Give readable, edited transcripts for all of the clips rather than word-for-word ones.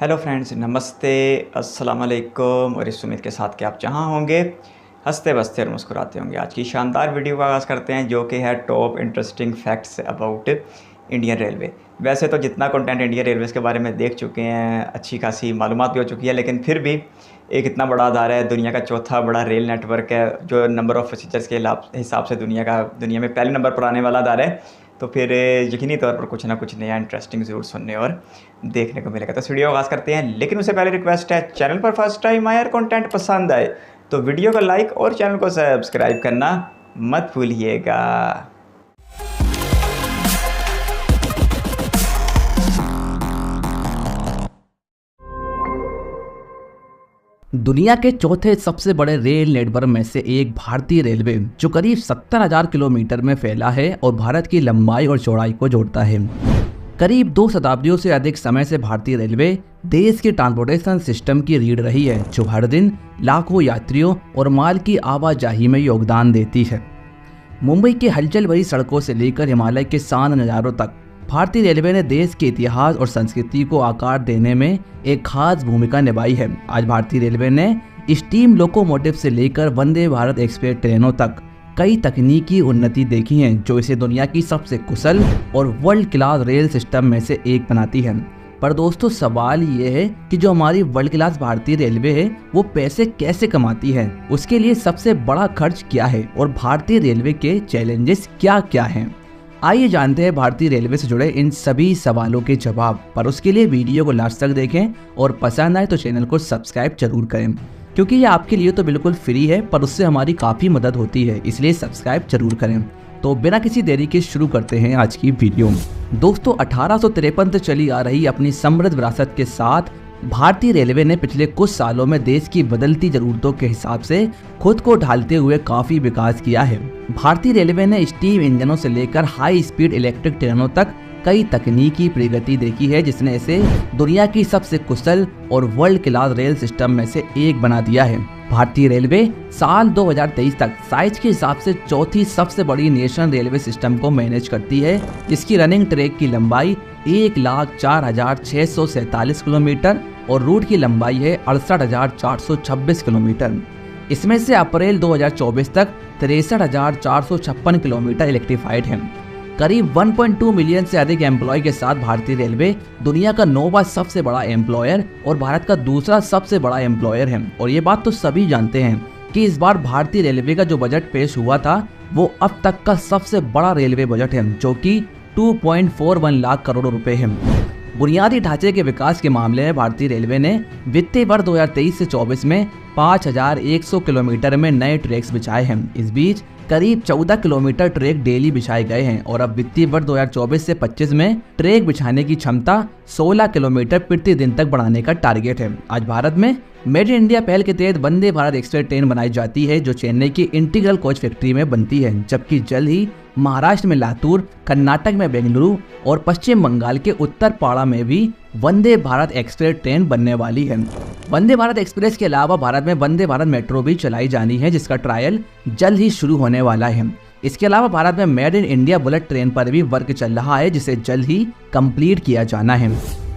Hello friends, नमस्ते, अस्सलाम वालेकुम। और इस उम्मीद के साथ कि आप जहां होंगे हंसते बसते और मुस्कुराते होंगे। आज की शानदार वीडियो का आगाज़ करते हैं, जो कि है top interesting facts about Indian railway. वैसे तो जितना कंटेंट इंडियन रेलवेज़ के बारे में देख चुके हैं, अच्छी खासी मालूमात भी हो चुकी है, लेकिन फिर भी एक इतना बड़ा अदारा है, दुनिया का चौथा बड़ा रेल नेटवर्क है, जो नंबर ऑफ़ पैसेंजर्स के हिसाब से दुनिया में पहले नंबर पर आने वाला अदारा है। तो फिर यकीनी तौर पर कुछ ना कुछ नया इंटरेस्टिंग ज़रूर सुनने और देखने को मिलेगा। तो इस वीडियो को आगाज़ करते हैं, लेकिन उससे पहले रिक्वेस्ट है, चैनल पर फर्स्ट टाइम आए और कंटेंट पसंद आए तो वीडियो को लाइक और चैनल को सब्सक्राइब करना मत भूलिएगा। दुनिया के चौथे सबसे बड़े रेल नेटवर्क में से एक भारतीय रेलवे, जो करीब 70,000 किलोमीटर में फैला है और भारत की लंबाई और चौड़ाई को जोड़ता है। करीब 2 शताब्दियों से अधिक समय से भारतीय रेलवे देश के ट्रांसपोर्टेशन सिस्टम की रीढ़ रही है, जो हर दिन लाखों यात्रियों और माल की आवाजाही में योगदान देती है। मुंबई की हलचल भरी सड़कों से लेकर हिमालय के शान नज़ारों तक भारतीय रेलवे ने देश के इतिहास और संस्कृति को आकार देने में एक खास भूमिका निभाई है। आज भारतीय रेलवे ने स्टीम लोकोमोटिव से लेकर वंदे भारत एक्सप्रेस ट्रेनों तक कई तकनीकी उन्नति देखी है, जो इसे दुनिया की सबसे कुशल और वर्ल्ड क्लास रेल सिस्टम में से एक बनाती है। पर दोस्तों, सवाल ये है कि जो हमारी वर्ल्ड क्लास भारतीय रेलवे है, वो पैसे कैसे कमाती है, उसके लिए सबसे बड़ा खर्च क्या है और भारतीय रेलवे के चैलेंजेस क्या क्या हैं। आइए जानते हैं भारतीय रेलवे से जुड़े इन सभी सवालों के जवाब। पर उसके लिए वीडियो को लास्ट तक देखें और पसंद आए तो चैनल को सब्सक्राइब जरूर करें, क्योंकि ये आपके लिए तो बिल्कुल फ्री है, पर उससे हमारी काफ़ी मदद होती है, इसलिए सब्सक्राइब जरूर करें। तो बिना किसी देरी के शुरू करते हैं आज की वीडियो। दोस्तों, 1853 से चली आ रही अपनी समृद्ध विरासत के साथ भारतीय रेलवे ने पिछले कुछ सालों में देश की बदलती जरूरतों के हिसाब से खुद को ढालते हुए काफी विकास किया है। भारतीय रेलवे ने स्टीम इंजनों से लेकर हाई स्पीड इलेक्ट्रिक ट्रेनों तक कई तकनीकी प्रगति देखी है, जिसने इसे दुनिया की सबसे कुशल और वर्ल्ड क्लास रेल सिस्टम में से एक बना दिया है। भारतीय रेलवे साल 2023 तक साइज के हिसाब से चौथी सबसे बड़ी नेशनल रेलवे सिस्टम को मैनेज करती है, जिसकी रनिंग ट्रैक की लंबाई 1,04,647 किलोमीटर और रूट की लंबाई है 68,426 किलोमीटर। इसमें से अप्रैल 2024 तक 63,456 किलोमीटर इलेक्ट्रीफाइड है। करीब 1.2 मिलियन से अधिक एम्प्लॉय के साथ भारतीय रेलवे दुनिया का 9वां सबसे बड़ा एम्प्लॉयर और भारत का दूसरा सबसे बड़ा एम्प्लॉयर है। और ये बात तो सभी जानते हैं कि इस बार भारतीय रेलवे का जो बजट पेश हुआ था, वो अब तक का सबसे बड़ा रेलवे बजट है, जो कि 2.41 लाख करोड़ रुपए है। बुनियादी ढांचे के विकास के मामले में भारतीय रेलवे ने वित्तीय वर्ष 2023 से 24 में 5,100 किलोमीटर में नए ट्रैक्स बिछाए हैं। इस बीच करीब 14 किलोमीटर ट्रैक डेली बिछाए गए हैं और अब वित्तीय वर्ष 2024 से 25 में ट्रैक बिछाने की क्षमता 16 किलोमीटर प्रति दिन तक बढ़ाने का टारगेट है। आज भारत में मेड इन इंडिया पहल के तहत वंदे भारत एक्सप्रेस ट्रेन बनाई जाती है, जो चेन्नई की इंटीग्रल कोच फैक्ट्री में बनती है, जबकि जल्द ही महाराष्ट्र में लातूर, कर्नाटक में बेंगलुरु और पश्चिम बंगाल के उत्तरपाड़ा में भी वंदे भारत एक्सप्रेस ट्रेन बनने वाली है। वंदे भारत एक्सप्रेस के अलावा भारत में वंदे भारत मेट्रो भी चलाई जानी है, जिसका ट्रायल जल्द ही शुरू होने वाला है। इसके अलावा भारत में made in India bullet train पर भी वर्क चल रहा है, जिसे जल्द ही कंप्लीट किया जाना है।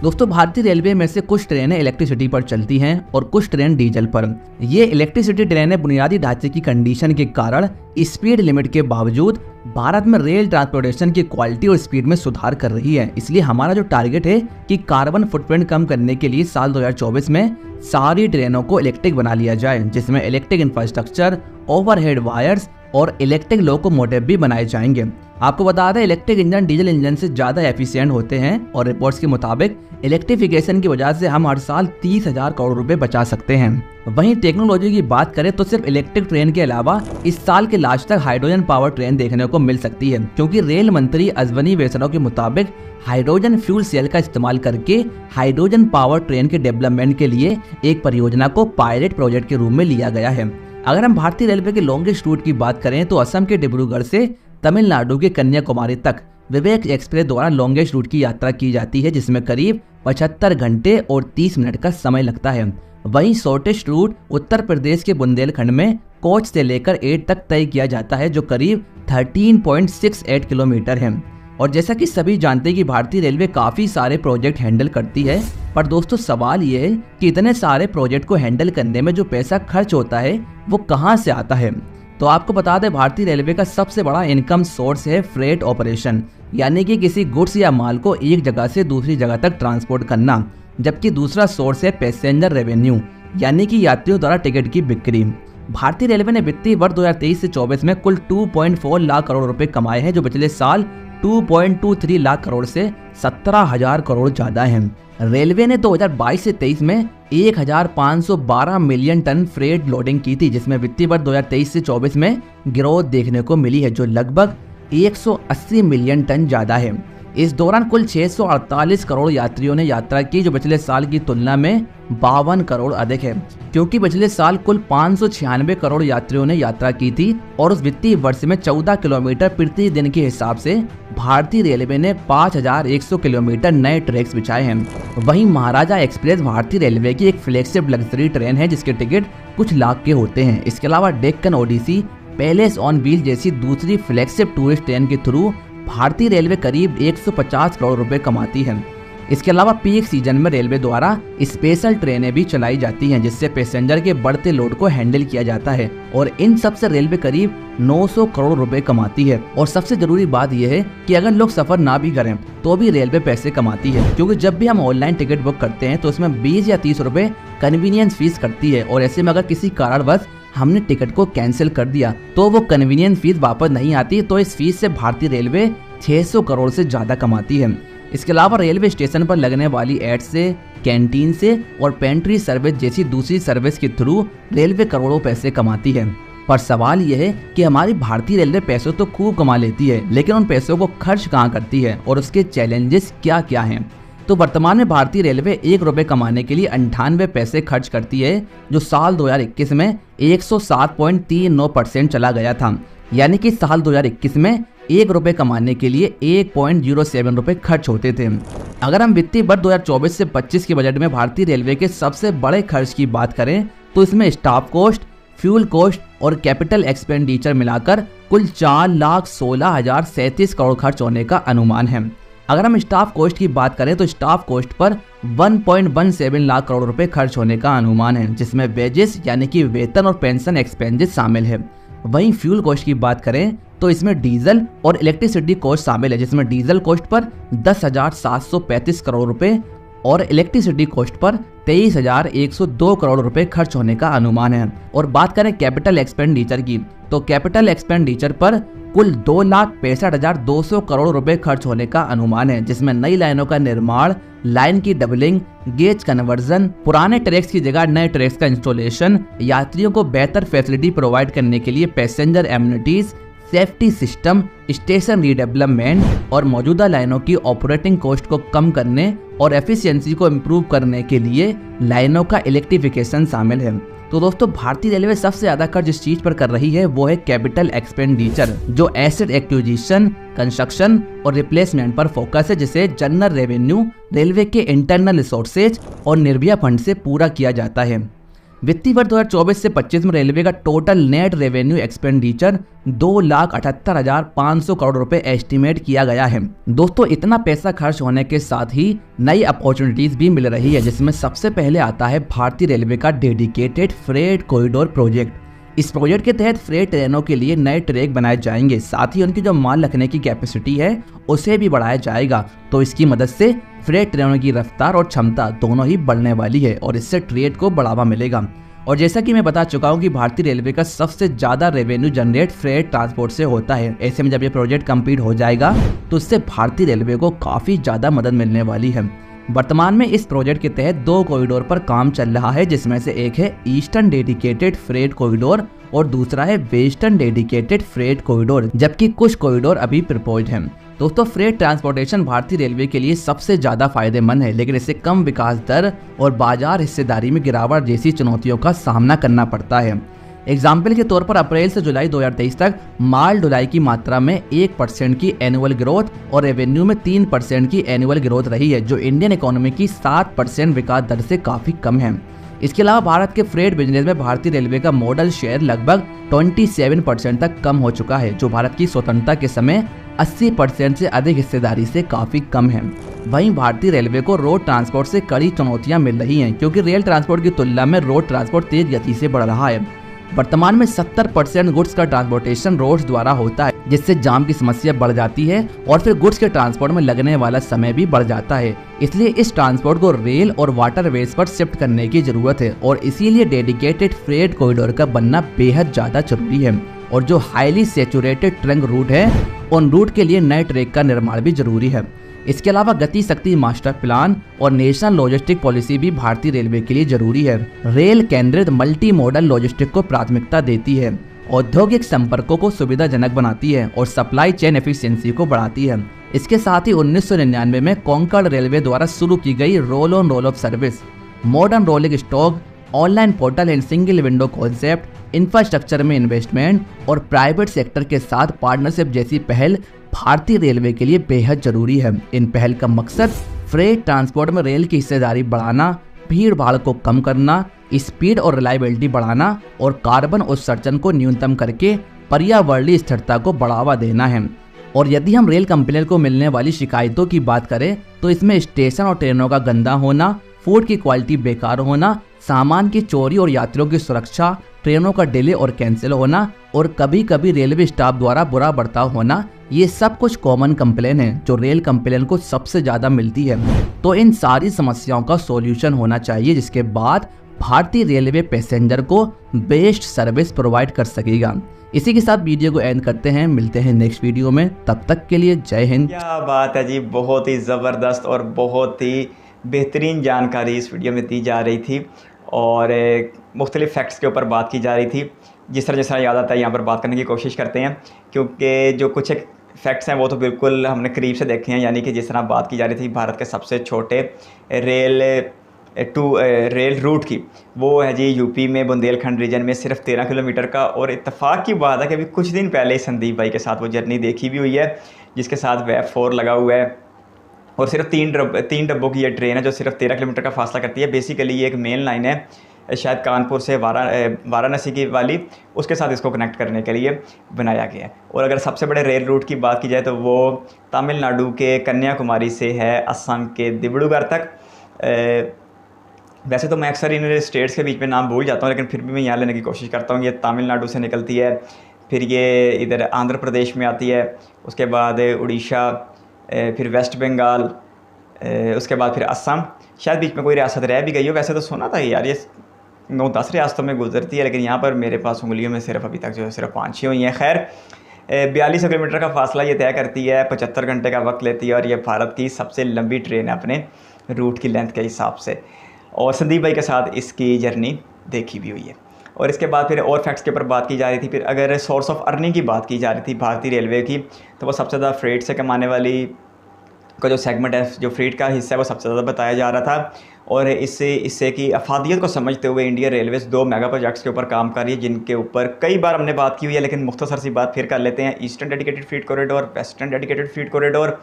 दोस्तों, भारतीय रेलवे में से कुछ ट्रेनें इलेक्ट्रिसिटी पर चलती हैं और कुछ ट्रेन डीजल पर। ये इलेक्ट्रिसिटी ट्रेनें बुनियादी ढांचे की कंडीशन के कारण स्पीड लिमिट के बावजूद भारत में रेल ट्रांसपोर्टेशन की क्वालिटी और स्पीड में सुधार कर रही है। इसलिए हमारा जो टारगेट है कि कार्बन फुटप्रिंट कम करने के लिए साल 2024 में सारी ट्रेनों को इलेक्ट्रिक बना लिया जाए, जिसमें इलेक्ट्रिक इंफ्रास्ट्रक्चर, ओवरहेड वायर्स और इलेक्ट्रिक लोकोमोटिव भी बनाए जाएंगे। आपको बता दें, इलेक्ट्रिक इंजन डीजल इंजन से ज़्यादा एफिशिएंट होते हैं और रिपोर्ट्स के मुताबिक इलेक्ट्रिफिकेशन की वजह से हम हर साल 30,000 करोड़ रुपए बचा सकते हैं। वहीं टेक्नोलॉजी की बात करें तो सिर्फ इलेक्ट्रिक ट्रेन के अलावा इस साल के लास्ट तक हाइड्रोजन पावर ट्रेन देखने को मिल सकती है, क्योंकि रेल मंत्री अश्विनी वैष्णव के मुताबिक हाइड्रोजन फ्यूल सेल का इस्तेमाल करके हाइड्रोजन पावर ट्रेन के डेवलपमेंट के लिए एक परियोजना को पायलट प्रोजेक्ट के रूप में लिया गया है। अगर हम भारतीय रेलवे के लॉन्गेस्ट रूट की बात करें तो असम के डिब्रूगढ़ से तमिलनाडु के कन्याकुमारी तक विवेक एक्सप्रेस द्वारा लॉन्गेस्ट रूट की यात्रा की जाती है, जिसमें करीब 75 घंटे और 30 मिनट का समय लगता है। वहीं शॉर्टेस्ट रूट उत्तर प्रदेश के बुंदेलखंड में कोच से लेकर 8 तक तय किया जाता है, जो करीब 13.68 किलोमीटर है। और जैसा कि सभी जानते हैं कि भारतीय रेलवे काफ़ी सारे प्रोजेक्ट हैंडल करती है, पर दोस्तों सवाल ये है कि इतने सारे प्रोजेक्ट को हैंडल करने में जो पैसा खर्च होता है वो कहाँ से आता है। तो आपको बता दें, भारतीय रेलवे का सबसे बड़ा इनकम सोर्स है फ्रेट ऑपरेशन, यानी कि किसी गुड्स या माल को एक जगह से दूसरी जगह तक ट्रांसपोर्ट करना। जबकि दूसरा सोर्स है पैसेंजर रेवेन्यू, यानी कि यात्रियों द्वारा टिकट की बिक्री। भारतीय रेलवे ने वित्तीय वर्ष 2023 से 24 में कुल 2.4 लाख करोड़ रुपए कमाए हैं, जो पिछले साल 2.23 लाख करोड़ से 17,000 करोड़ ज्यादा हैं। रेलवे ने 2022 से 23 में 1,512 मिलियन टन फ्रेट लोडिंग की थी, जिसमें वित्तीय वर्ष 2023 से 24 में गिरोह देखने को मिली है, जो लगभग 180 मिलियन टन ज्यादा है। इस दौरान कुल 648 करोड़ यात्रियों ने यात्रा की, जो पिछले साल की तुलना में 52 करोड़ अधिक है, क्योंकि पिछले साल कुल 596 करोड़ यात्रियों ने यात्रा की थी और उस वित्तीय वर्ष में 14 किलोमीटर प्रति दिन के हिसाब से भारतीय रेलवे ने 5,100 किलोमीटर नए ट्रैक्स बिछाए हैं। वहीं महाराजा एक्सप्रेस भारतीय रेलवे की एक फ्लैगशिप लग्जरी ट्रेन है, जिसके टिकट कुछ लाख के होते हैं। इसके अलावा Deccan odyssey, palace on wheel जैसी दूसरी फ्लैगशिप टूरिस्ट ट्रेन के थ्रू भारतीय रेलवे करीब 150 करोड़ रुपए कमाती है। इसके अलावा पीक सीजन में रेलवे द्वारा स्पेशल ट्रेनें भी चलाई जाती हैं, जिससे पैसेंजर के बढ़ते लोड को हैंडल किया जाता है और इन सब से रेलवे करीब 900 करोड़ रुपए कमाती है। और सबसे जरूरी बात यह है कि अगर लोग सफर ना भी करें तो भी रेलवे पैसे कमाती है, क्योंकि जब भी हम ऑनलाइन टिकट बुक करते हैं तो उसमें 20 या 30 रुपए कन्वीनियंस फीस कटती है, और ऐसे में अगर किसी कारणवश हमने टिकट को कैंसिल कर दिया तो वो कन्वीनियंस फीस वापस नहीं आती। तो इस फीस से भारतीय रेलवे 600 करोड़ से ज्यादा कमाती है। इसके अलावा रेलवे स्टेशन पर लगने वाली एड से, कैंटीन से और पेंट्री सर्विस जैसी दूसरी सर्विस के थ्रू रेलवे करोड़ों पैसे कमाती है। पर सवाल यह है कि हमारी भारतीय रेलवे पैसों तो खूब कमा लेती है, लेकिन उन पैसों को खर्च कहाँ करती है और उसके चैलेंजेस क्या क्या हैं। तो वर्तमान में भारतीय रेलवे 1 रुपये कमाने के लिए 98 पैसे खर्च करती है, जो साल 2021 में 107.39% चला गया था। यानी कि साल 2021 में 1 रुपये कमाने के लिए 1.07 रुपये खर्च होते थे। अगर हम वित्तीय वर्ष 2024 से 25 के बजट में भारतीय रेलवे के सबसे बड़े खर्च की बात करें तो इसमें स्टाफ कॉस्ट, फ्यूल कॉस्ट और कैपिटल एक्सपेंडिचर मिलाकर कुल 4,16,037 करोड़ खर्च होने का अनुमान है। अगर हम स्टाफ कॉस्ट की बात करें तो staff cost per 1.17 lakh crore रुपए खर्च होने का अनुमान है, जिसमें वेजेस यानी कि वेतन और पेंशन एक्सपेंसेस शामिल है। वहीं फ्यूल कॉस्ट की बात करें तो इसमें डीजल और इलेक्ट्रिसिटी कॉस्ट शामिल है, जिसमें डीजल कॉस्ट पर 10,735 करोड़ रुपए और इलेक्ट्रिसिटी कॉस्ट पर 23,102 करोड़ रुपए खर्च होने का अनुमान है। और बात करें कैपिटल एक्सपेंडिचर की तो कैपिटल एक्सपेंडिचर पर कुल 2,65,200 करोड़ रुपए खर्च होने का अनुमान है, जिसमें नई लाइनों का निर्माण, लाइन की डबलिंग, गेज कन्वर्जन, पुराने ट्रैक्स की जगह नए ट्रैक्स का इंस्टॉलेशन, यात्रियों को बेहतर फैसिलिटी प्रोवाइड करने के लिए passenger amenities, safety system, station redevelopment और मौजूदा लाइनों की ऑपरेटिंग कॉस्ट को कम करने और एफिशिएंसी को इम्प्रूव करने के लिए लाइनों का इलेक्ट्रिफिकेशन शामिल है। तो दोस्तों, भारतीय रेलवे सबसे ज्यादा खर्च जिस चीज पर कर रही है वो है कैपिटल एक्सपेंडिचर, जो एसेट एक्विजिशन, कंस्ट्रक्शन और रिप्लेसमेंट पर फोकस है, जिसे जनरल रेवेन्यू, रेलवे के इंटरनल रिसोर्सेज और निर्भया फंड से पूरा किया जाता है। वित्तीय वर्ष 2024 से 25 में रेलवे का total net revenue expenditure 2,78,500 crore रुपए एस्टिमेट किया गया है। दोस्तों, इतना पैसा खर्च होने के साथ ही नई अपॉर्चुनिटीज भी मिल रही है, जिसमें सबसे पहले आता है भारतीय रेलवे का डेडिकेटेड फ्रेट कॉरिडोर प्रोजेक्ट। इस प्रोजेक्ट के तहत फ्रेट ट्रेनों के लिए नए ट्रैक बनाए जाएंगे, साथ ही उनकी जो माल रखने की कैपेसिटी है उसे भी बढ़ाया जाएगा। तो इसकी मदद से फ्रेट ट्रेनों की रफ्तार और क्षमता दोनों ही बढ़ने वाली है और इससे ट्रेड को बढ़ावा मिलेगा। और जैसा कि मैं बता चुका हूं कि भारतीय रेलवे का सबसे ज्यादा रेवेन्यू जनरेट फ्रेट ट्रांसपोर्ट से होता है। ऐसे में जब ये प्रोजेक्ट कंप्लीट हो जाएगा तो इससे भारतीय रेलवे को काफी ज्यादा मदद मिलने वाली है। वर्तमान में इस प्रोजेक्ट के तहत 2 कॉरिडोर पर काम चल रहा है, जिसमें से एक है ईस्टर्न डेडिकेटेड फ्रेट कॉरिडोर और दूसरा है वेस्टर्न डेडिकेटेड फ्रेट कॉरिडोर, जबकि कुछ कॉरिडोर अभी प्रपोज्ड हैं। दोस्तों, फ्रेट ट्रांसपोर्टेशन भारतीय रेलवे के लिए सबसे ज्यादा फायदेमंद है, लेकिन इससे कम विकास दर और बाजार हिस्सेदारी में गिरावट जैसी चुनौतियों का सामना करना पड़ता है। एग्जाम्पल के तौर पर अप्रैल से जुलाई 2023 तक माल ढुलाई की मात्रा में 1% की एनुअल ग्रोथ और रेवेन्यू में 3% की एनुअल ग्रोथ रही है, जो इंडियन इकोनॉमी की 7% विकास दर से काफी कम है। इसके अलावा भारत के फ्रेट बिजनेस में भारतीय रेलवे का मॉडल शेयर लगभग 27% तक कम हो चुका है, जो भारत की स्वतंत्रता के समय 80% से अधिक हिस्सेदारी से काफी कम है। वहीं भारतीय रेलवे को रोड ट्रांसपोर्ट से कड़ी चुनौतियां मिल रही हैं, क्योंकि रेल ट्रांसपोर्ट की तुलना में रोड ट्रांसपोर्ट तेज गति से बढ़ रहा है। वर्तमान में 70% गुड्स का ट्रांसपोर्टेशन रोड्स द्वारा होता है, जिससे जाम की समस्या बढ़ जाती है और फिर गुड्स के ट्रांसपोर्ट में लगने वाला समय भी बढ़ जाता है। इसलिए इस ट्रांसपोर्ट को रेल और वाटरवेज पर शिफ्ट करने की जरूरत है और इसीलिए डेडिकेटेड फ्रेट कॉरिडोर का बनना बेहद ज्यादा जरूरी है। और जो हाईली सैचुरेटेड ट्रंक रूट है, उन रूट के लिए नए ट्रैक का निर्माण भी जरूरी है। इसके अलावा गति शक्ति मास्टर प्लान और नेशनल लॉजिस्टिक पॉलिसी भी भारतीय रेलवे के लिए जरूरी है। रेल केंद्रित मल्टी मॉडल लॉजिस्टिक को प्राथमिकता देती है, औद्योगिक संपर्कों को सुविधाजनक बनाती है और सप्लाई चेन एफिशिएंसी को बढ़ाती है। इसके साथ ही 1999 में कोंकण रेलवे द्वारा शुरू की गई roll on roll of service, modern rolling stock, online portal and single window concept, infrastructure में इन्वेस्टमेंट और प्राइवेट सेक्टर के साथ पार्टनरशिप जैसी पहल भारतीय रेलवे के लिए बेहद जरूरी है। इन पहल का मकसद फ्रेट ट्रांसपोर्ट में रेल की हिस्सेदारी बढ़ाना, भीड़ भाड़ को कम करना, स्पीड और रिलायबिलिटी बढ़ाना और कार्बन उत्सर्जन को न्यूनतम करके पर्यावरणीय स्थिरता को बढ़ावा देना है। और यदि हम रेल कंपनियों को मिलने वाली शिकायतों की बात करें तो इसमें स्टेशन और ट्रेनों का गंदा होना, फूड की क्वालिटी बेकार होना, सामान की चोरी और यात्रियों की सुरक्षा, ट्रेनों का डिले और कैंसिल होना और कभी कभी रेलवे स्टाफ द्वारा बुरा बर्ताव होना, ये सब कुछ कॉमन कंप्लेन है जो रेल कंप्लेन को सबसे ज्यादा मिलती है। तो इन सारी समस्याओं का सॉल्यूशन होना चाहिए, जिसके बाद भारतीय रेलवे पैसेंजर को बेस्ट सर्विस प्रोवाइड कर सकेगा। इसी के साथ वीडियो को एंड करते हैं, मिलते हैं नेक्स्ट वीडियो में, तब तक के लिए जय हिंद। क्या बात है जी, बहुत ही ज़बरदस्त और बहुत ही बेहतरीन जानकारी इस वीडियो में दी जा रही थी और मुख्तलिफ फैक्ट्स के ऊपर बात की जा रही थी। जिस तरह याद आता है यहाँ पर बात करने की कोशिश करते हैं, क्योंकि जो कुछ एक फैक्ट्स हैं वो तो बिल्कुल हमने करीब से देखे हैं। यानी कि जिस तरह बात की जा रही थी भारत के सबसे छोटे रेल रूट की, वो है जी यूपी में बुंदेलखंड रीजन में सिर्फ 13 किलोमीटर का। और इत्तेफाक की बात है कि अभी कुछ दिन पहले ही संदीप भाई के साथ वो जर्नी देखी भी हुई है, जिसके साथ वेब 4 लगा हुआ है और सिर्फ तीन डब्बों की ये ट्रेन है जो सिर्फ 13 किलोमीटर का फासला करती है। बेसिकली ये एक मेन लाइन है, शायद कानपुर से वाराणसी की वाली, उसके साथ इसको कनेक्ट करने के लिए बनाया गया है। और अगर सबसे बड़े रेल रूट की बात की जाए तो वो तमिलनाडु के कन्याकुमारी से है असम के दिब्रुगढ़ तक। वैसे तो मैं अक्सर इन स्टेट्स के बीच में नाम भूल जाता हूँ, लेकिन फिर भी मैं यहाँ लेने की कोशिश करता हूँ। ये तमिलनाडु से निकलती है, फिर ये इधर आंध्र प्रदेश में आती है, उसके बाद उड़ीसा, फिर वेस्ट बंगाल, उसके बाद फिर असम, शायद बीच में कोई रियासत रह भी गई हो। वैसे तो सुना था यार ये 9-10 रियासतों में गुजरती है, लेकिन यहाँ पर मेरे पास उंगलियों में सिर्फ अभी तक जो है सिर्फ 5-6 हुई हैं। खैर 42 किलोमीटर का फासला ये तय करती है, 75 घंटे का वक्त लेती है और ये भारत की सबसे लंबी ट्रेन है अपने रूट की लेंथ के हिसाब से। और संदीप भाई के साथ इसकी जर्नी देखी भी हुई है। और इसके बाद फिर और फैक्ट्स के ऊपर बात की जा रही थी। फिर अगर सोर्स ऑफ अर्निंग की बात की जा रही थी भारतीय रेलवे की, तो वो सबसे ज़्यादा फ्रेट से कमाने वाली का जो सेगमेंट है, जो फ्रेट का हिस्सा है, वो सबसे ज़्यादा बताया जा रहा था। और इससे की अफादियत को समझते हुए इंडियन रेलवेज 2 मेगा प्रोजेक्ट्स के ऊपर काम कर रही है, जिनके ऊपर कई बार हमने बात की हुई है, लेकिन मुख्तसर सी बात फिर कर लेते हैं। Eastern dedicated freight corridor, western dedicated freight corridor.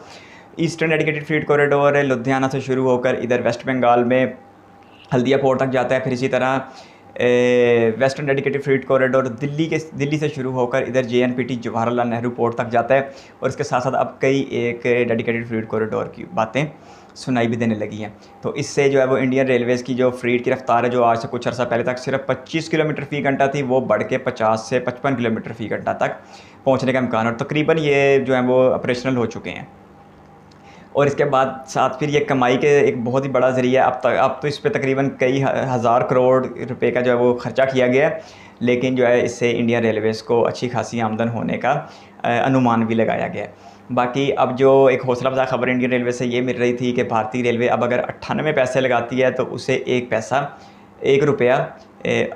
Eastern dedicated freight corridor Ludhiana से शुरू होकर इधर वेस्ट बंगाल में हल्दिया पोर्ट तक जाता है। फिर इसी तरह western dedicated freight corridor Delhi से शुरू होकर इधर JNPT जवाहरलाल नेहरू पोर्ट तक जाता है। और इसके साथ साथ अब कई एक डेडिकेटेड फ्रीट कॉरिडोर की बातें सुनाई भी देने लगी हैं। तो इससे जो है वो इंडियन रेलवेज़ की जो फ्रीट की रफ्तार है, जो आज से कुछ अर्सा पहले तक सिर्फ 25 किलोमीटर फ़ी घंटा थी, वो बढ़ के 50 से 55 किलोमीटर फ़ी घंटा तक पहुँचने का इम्कान, और तकरीबन ये जो है वो ऑपरेशनल हो चुके हैं। और इसके बाद साथ फिर ये कमाई के एक बहुत ही बड़ा ज़रिया है। अब तो इस पर तकरीबन कई हज़ार करोड़ रुपए का जो है वो ख़र्चा किया गया है, लेकिन जो है इससे इंडियन रेलवेज़ को अच्छी खासी आमदन होने का अनुमान भी लगाया गया है। बाकी अब जो एक हौसला अफजा खबर इंडियन रेलवे से ये मिल रही थी कि भारतीय रेलवे अब अगर 98 पैसे लगाती है तो उसे 1 रुपया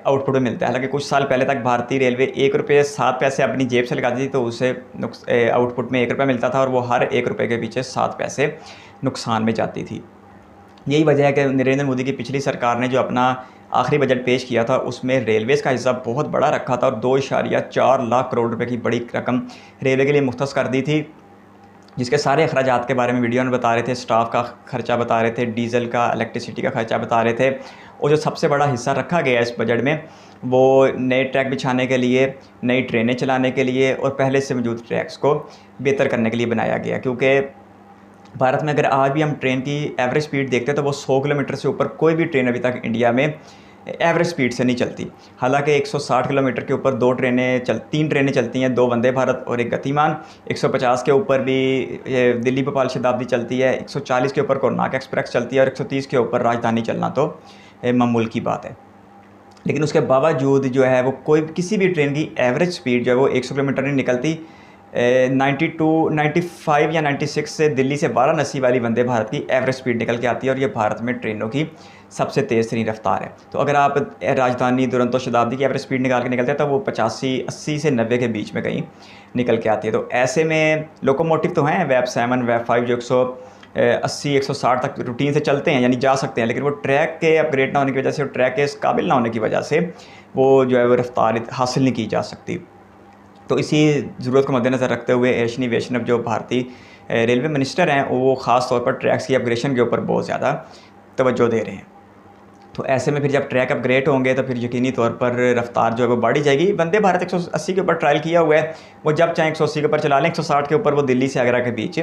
आउटपुट में मिलता है। हालांकि कुछ साल पहले तक भारतीय रेलवे 1 रुपये 7 पैसे अपनी जेब से लगाती थी, तो उसे आउटपुट में 1 रुपया मिलता था और वो हर 1 रुपये के पीछे 7 पैसे नुकसान में जाती थी। यही वजह है कि नरेंद्र मोदी की पिछली सरकार ने जो अपना आखिरी बजट पेश किया था, उसमें रेलवेज़ का हिस्सा बहुत बड़ा रखा था और 2.4 लाख करोड़ रुपए की बड़ी रकम रेलवे के लिए मुख्तस कर दी थी। जिसके सारे अखराजात के बारे में वीडियो में बता रहे थे। स्टाफ का ख़र्चा बता रहे थे, डीज़ल का, इलेक्ट्रिसिटी का ख़र्चा बता रहे थे। और जो सबसे बड़ा हिस्सा रखा गया इस बजट में, वो नए ट्रैक बिछाने के लिए, नई ट्रेनें चलाने के लिए और पहले से मौजूद ट्रैक्स को बेहतर करने के लिए बनाया गया। क्योंकि भारत में अगर आज भी हम ट्रेन की एवरेज स्पीड देखते हैं तो वो 100 किलोमीटर से ऊपर कोई भी ट्रेन अभी तक इंडिया में एवरेज स्पीड से नहीं चलती। हालांकि 160 किलोमीटर के ऊपर तीन ट्रेनें चलती हैं, 2 वंदे भारत और एक गतिमान। 150 के ऊपर भी दिल्ली भोपाल शताब्दी चलती है, 140 के ऊपर कोणार्क एक्सप्रेस चलती है और 130 के ऊपर राजधानी चलना तो मामूल की बात है। लेकिन उसके बावजूद जो है वो किसी भी ट्रेन की एवरेज स्पीड जो है वो 100 किलोमीटर नहीं निकलती। 95 या 96 से दिल्ली से वाराणसी वाली वंदे भारत की एवरेज स्पीड निकल के आती है और ये भारत में ट्रेनों की सबसे तेज़ तरीन रफ्तार है। तो अगर आप राजधानी, दुरंतो, शताब्दी की एवरेज स्पीड निकाल के निकलते हैं तो वो 80 से 90 के बीच में कहीं निकल के आती है। तो ऐसे में लोकोमोटिव तो हैं, वेब 7, वेब 5 जो 180-160 तक रूटीन से चलते हैं, यानी जा सकते हैं, लेकिन वो ट्रैक के अपग्रेड ना होने की वजह से और ट्रैक के काबिल ना होने की वजह से वो जो है वो रफ्तार हासिल नहीं की जा सकती। तो इसी ज़रूरत को मद्देनज़र रखते हुए अश्विनी वैष्णव जो भारतीय रेलवे मिनिस्टर हैं, वो ख़ास तौर पर ट्रैक्स की अपग्रेडेशन के ऊपर बहुत ज़्यादा तवज्जो दे रहे हैं। तो ऐसे में फिर जब ट्रैक अपग्रेड होंगे तो फिर यकीनी तौर पर रफ्तार जो है वो बढ़ी जाएगी। वंदे भारत 180 के ऊपर ट्रायल किया हुआ है, वो जब चाहे 180 के ऊपर चला लें, 160 के ऊपर वो दिल्ली से आगरा के बीच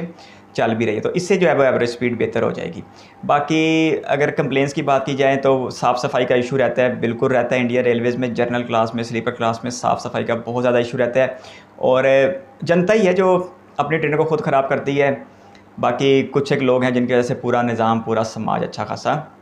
चल भी रही है। तो इससे जो है वो एवरेज स्पीड बेहतर हो जाएगी। बाकी अगर कंप्लेंट्स की बात की जाए तो साफ़ सफाई का इशू रहता है, बिल्कुल रहता है। इंडिया रेलवेज़ में जनरल क्लास में, स्लीपर क्लास में साफ़ सफाई का बहुत ज़्यादा इशू रहता है और जनता ही है जो अपनी ट्रेनों को खुद ख़राब करती है। बाकी कुछ एक लोग हैं जिनकी वजह से पूरा निज़ाम, पूरा समाज अच्छा खासा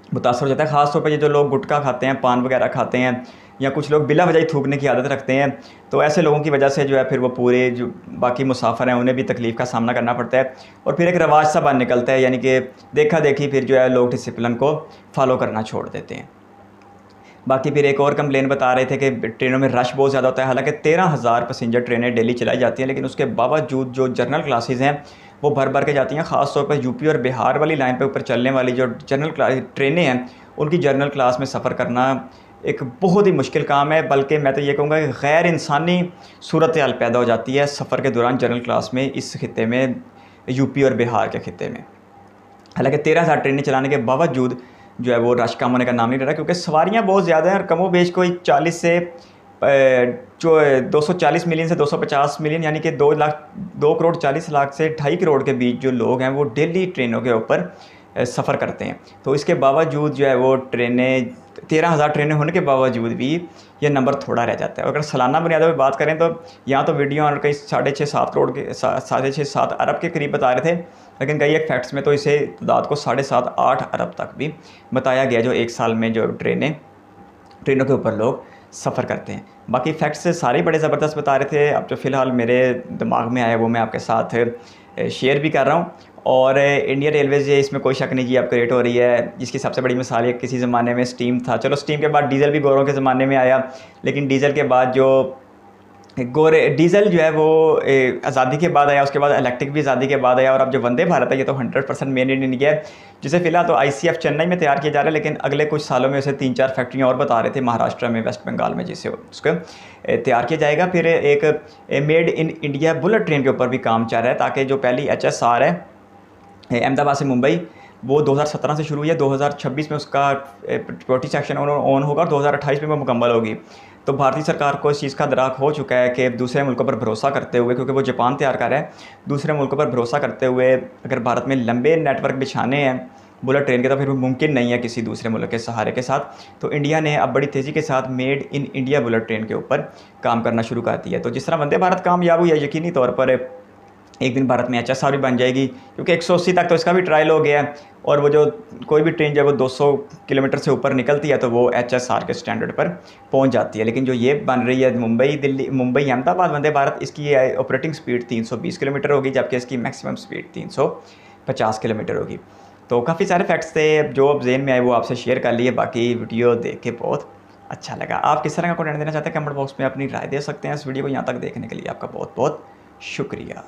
मुतासर हो जाता है। ख़ास तौर पर ये जो लोग गुटखा खाते हैं, पान वगैरह खाते हैं, या कुछ लोग बिला वजह थूकने की आदत रखते हैं, तो ऐसे लोगों की वजह से जो है फिर वो पूरे जो बाकी मुसाफिर हैं उन्हें भी तकलीफ़ का सामना करना पड़ता है और फिर एक रवाज सा बन निकलता है, यानी कि देखा देखी फिर जो है लोग डिसिप्लिन को फॉलो करना छोड़ देते हैं। बाकी फिर एक और कंप्लेन बता रहे थे कि ट्रेनों में रश बहुत ज़्यादा होता है। हालांकि 13,000 पैसेंजर ट्रेनें डेली चलाई जाती हैं, लेकिन उसके बावजूद जो जनरल क्लासेस हैं वो भर भर के जाती हैं। ख़ास तौर पर यूपी और बिहार वाली लाइन पे ऊपर चलने वाली जो जनरल क्लास ट्रेनें हैं, उनकी जनरल क्लास में सफ़र करना एक बहुत ही मुश्किल काम है, बल्कि मैं तो ये कहूँगा कि गैर इंसानी सूरत हाल पैदा हो जाती है सफ़र के दौरान जनरल क्लास में, इस खित्ते में, यूपी और बिहार के खित्ते में। हालांकि 13,000 ट्रेनें चलाने के बावजूद जो है वो रश कम होने का नाम नहीं ले रहा, क्योंकि सवारियाँ बहुत ज़्यादा हैं और कमोबेश कोई 40 से 240 मिलियन से 250 मिलियन, यानी कि 2 करोड़ 40 लाख से 2.5 करोड़ के बीच जो लोग हैं वो डेली ट्रेनों के ऊपर सफ़र करते हैं। तो इसके बावजूद जो है वो 13,000 ट्रेनें होने के बावजूद भी ये नंबर थोड़ा रह जाता है। अगर सालाना बुनियादों पर बात करें तो यहाँ तो वीडियो और कई 6.5-7 करोड़ के 6.5-7 अरब के करीब बता रहे थे, लेकिन कई एक फैक्ट्स में तो इसे तादाद को 7.5-8 अरब तक भी बताया गया, जो एक साल में जो ट्रेनों के ऊपर लोग सफ़र करते हैं। बाकी फैक्ट्स सारे बड़े ज़बरदस्त बता रहे थे। अब जो फ़िलहाल मेरे दिमाग में आया वो मैं आपके साथ शेयर भी कर रहा हूँ। और इंडियन रेलवेज़ ये इसमें कोई शक नहीं कि अपग्रेड हो रही है, जिसकी सबसे बड़ी मिसाल है किसी ज़माने में स्टीम था। चलो स्टीम के बाद डीज़ल भी गौरों के ज़माने में आया, लेकिन डीज़ल के बाद जो डीज़ल जो है वो आज़ादी के बाद आया, उसके बाद इलेक्ट्रिक भी आज़ादी के बाद आया। और अब जो वंदे भारत है ये तो 100% मेड इन इंडिया है, जिसे फ़िलहाल तो ICF चेन्नई में तैयार किया जा रहा है, लेकिन अगले कुछ सालों में उसे 3-4 फैक्ट्रियाँ और बता रहे थे महाराष्ट्र में, वेस्ट बंगाल में, जिससे उसको तैयार किया जाएगा। फिर एक made in India bullet train के ऊपर भी काम चल रहा है, ताकि जो पहली HSR है अहमदाबाद से मुंबई, वो 2017 से शुरू हुई है, 2026 में उसका 40 सेक्शन ऑन होगा और 2028 में वो मुकम्मल होगी। तो भारतीय सरकार को इस चीज़ का इदराक हो चुका है कि दूसरे मुल्कों पर भरोसा करते हुए, क्योंकि वो जापान तैयार कर रहा है, दूसरे मुल्कों पर भरोसा करते हुए अगर भारत में लंबे नेटवर्क बिछाने हैं बुलेट ट्रेन के, तो फिर वो मुमकिन नहीं है किसी दूसरे मुल्क के सहारे के साथ। तो इंडिया ने अब बड़ी तेज़ी के साथ made in India bullet train के ऊपर काम करना शुरू कर दिया है। तो जिस तरह वंदे भारत कामयाब हुई है, यकीनी तौर पर एक दिन भारत में HSR भी बन जाएगी, क्योंकि 180 तक तो इसका भी ट्रायल हो गया है। और वो जो कोई भी ट्रेन जब वो 200 किलोमीटर से ऊपर निकलती है तो वो HSR के स्टैंडर्ड पर पहुंच जाती है। लेकिन जो ये बन रही है मुंबई अहमदाबाद वंदे भारत, इसकी ऑपरेटिंग स्पीड 320 किलोमीटर होगी, जबकि इसकी मैक्सिमम स्पीड 350 किलोमीटर होगी। तो काफ़ी सारे फैक्ट्स थे जो अब जेहन में आए वो आपसे शेयर कर लिए। बाकी वीडियो देख के बहुत अच्छा लगा। आप किस तरह का कंटेंट देना चाहते हैं कमेंट बॉक्स में अपनी राय दे सकते हैं। इस वीडियो को यहाँ तक देखने के लिए आपका बहुत बहुत शुक्रिया।